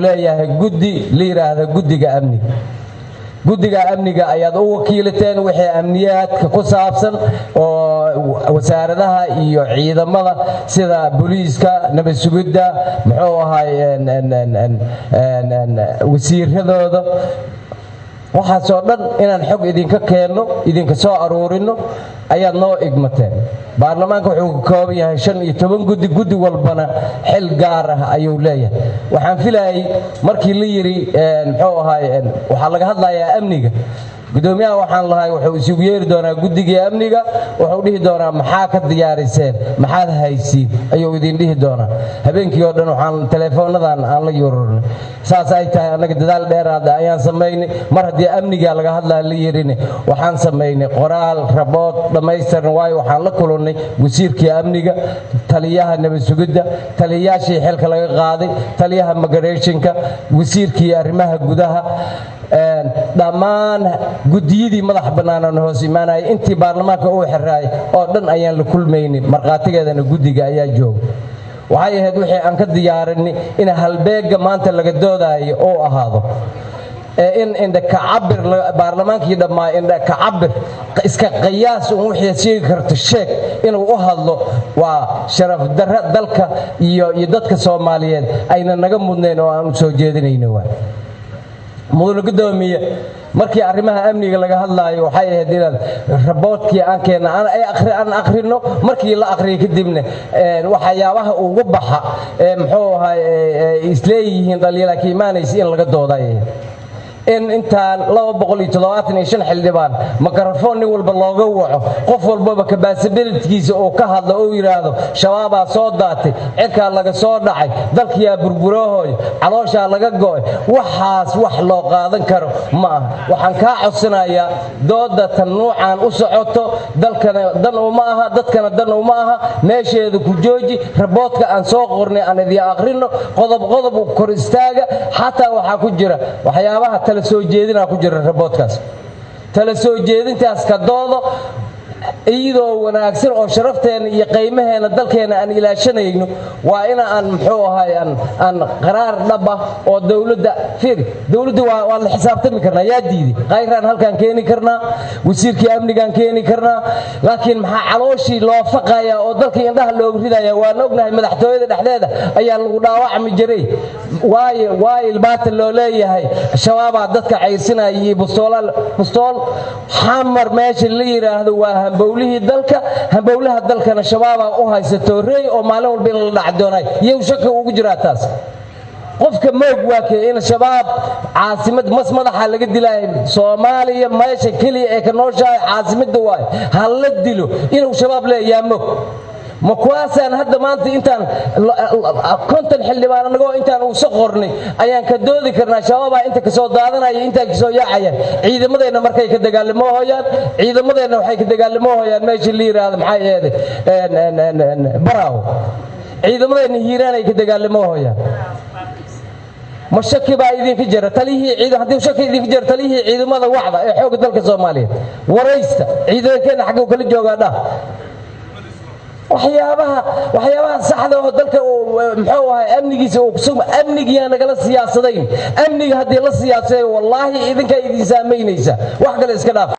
leeyahay guddi la yiraahdo guddiga amniga ayaad u wakiilateen wixii amniyaadka ku saabsan oo wasaaradaha iyo ciidamada sida booliiska nabad sugidda muxuu ahay wasiiradooda waxaasoo dhan inaan xog idinka keenno idinka soo aruurino ayaad noo igmateen baarlamaanka wuxuu ka kooban yahay 15 guddi walbana xil gaar ah ayuu leeyahay waxaan filayay markii la yiri muxuu ahay waxa laga hadlayaa amniga gudoomiyaha waxaan lahay wuxuu isugu yeeri doonaa guddiga amniga wuxuu dhihi doonaa maxaa ka diyaariseen maxaad haysiin ayuu idin dhihi doonaa habeenkii oo dhan waxaan teleefoonadan aan la yururnay saas ay tahay anaga dadaal dheeraad ayaan sameeynay mar haddii amniga laga hadlaa la yirin waxaan sameeynay qoraal rabood dhammaystiran waayo waxaan la kulannay wasiirkii amniga taliyaha nabad sugidda taliyaashii xilka laga qaaday taliyaha migrationka wasiirkii arrimaha gudaha dhammaan guddiyadii madax bannaan hoos imaanay intii baarlamaanka uu xiraay oo dhan ayaan la kulmaynay marqaatigeedana guddiga ayaa jooga waxay ahayd wixii aan ka diyaarinay in halbeega maanta laga doodayo oo ahaado in inda ka cabir baarlamaankii dhamaa inda ka cabir iska qiyaas uu wixii sheegi karto sheeg inuu u hadlo waa sharaf darro dalka iyo dadka Soomaaliyeed ayna naga mudneen oo aan soo jeedinayno waa mudane gudoomiye markii arrimaha amniga laga hadlaayo waxay ahayd in raboodkii aan keenay aan akhrino markii la akhriyo kadibna waxyaabaha ugu baxa muxuu ahay isleeyihiin dhalinyarada ka imaanaysa in laga doodayo in intaan 275 xildhibaan mikrafoon walba looga waco qof walba capability-giisa oo ka hadlo oo yiraahdo shabaabaa soo daatay cirka laga soo dhacay dalkiya burburoohoy caloosha laga go'ay waxaas wax loo qaadan karo ma aha waxaan ka codsanayaa dooda tan noocan u socoto dalkana dan uma aha dadkana dan uma aha meesheedu ku jooji raboodka aan soo qornay aan idin akhrino qodob kor istaaga xataa waxa ku jira waxyaabaha tala soo jeedina ku jira raboodkaas tala soo jeedintaas ka doodo iyadoo wanaagsan oo sharafteena iyo qiimaheena dalkeena aan ilaashanayno waa in aan muxuu ahay aan qaraar dhaba oo dawladda waa la xisaabtami karnaa yaa diiday qayraan halkan keeni karnaa wasiirkii amnigan keeni karnaa laakiin maxaa calooshii loo faqaya oo dalka indhaha loogu ridaya waan ognahay madaxtooyada dhexdeeda ayaa lagu dhaawacmi jiray waayo ilbaata loo leeyahay shabaabaa dadka cayrsinaya iyo bustool xamar meesha la yiraahdo waa hambowlaha dalkana shabaabaa u haysato reey oo maalin walba in la dhac doonay iyo shaka ugu jira taas qofka moog waa in shabaab caasimad madaxa laga dilay Soomaaliya meesha kaliya ee ka nooshahay caasimada waay hal la dilo inuu shabaab leeyahay moog ma kuwaasan hadda maanta intaan konton xildhibaan anagoo intaan uu soo qornay ayaan ka doodi karnaa shabaabaa inta ka soo daadanaya inta ka soo yaacayaan ciidamadeena markay ka dagaalamo hooyaan ciidamadeena waxay ka dagaalamo hooyaan meeshii la yiraahdo maxay yeeday baraawo ciidamadeena hiiraan ay ka dagaalamo hooyaan ma shaki baa idinka jira talihii haddii shaki idinka jira talihii ciidamada wacda ee xoogga dalka Soomaaliyeed waraysta ciidankeena xagga kala joogaadha waxyaabaha saxda oo dalka muxuu ahay amnigiisa oo kusoo amnigiina nagala siyaasadayn amniga hadii la siyaasaday wallahi idinka idin saameynaysa wax kale iska dhaaf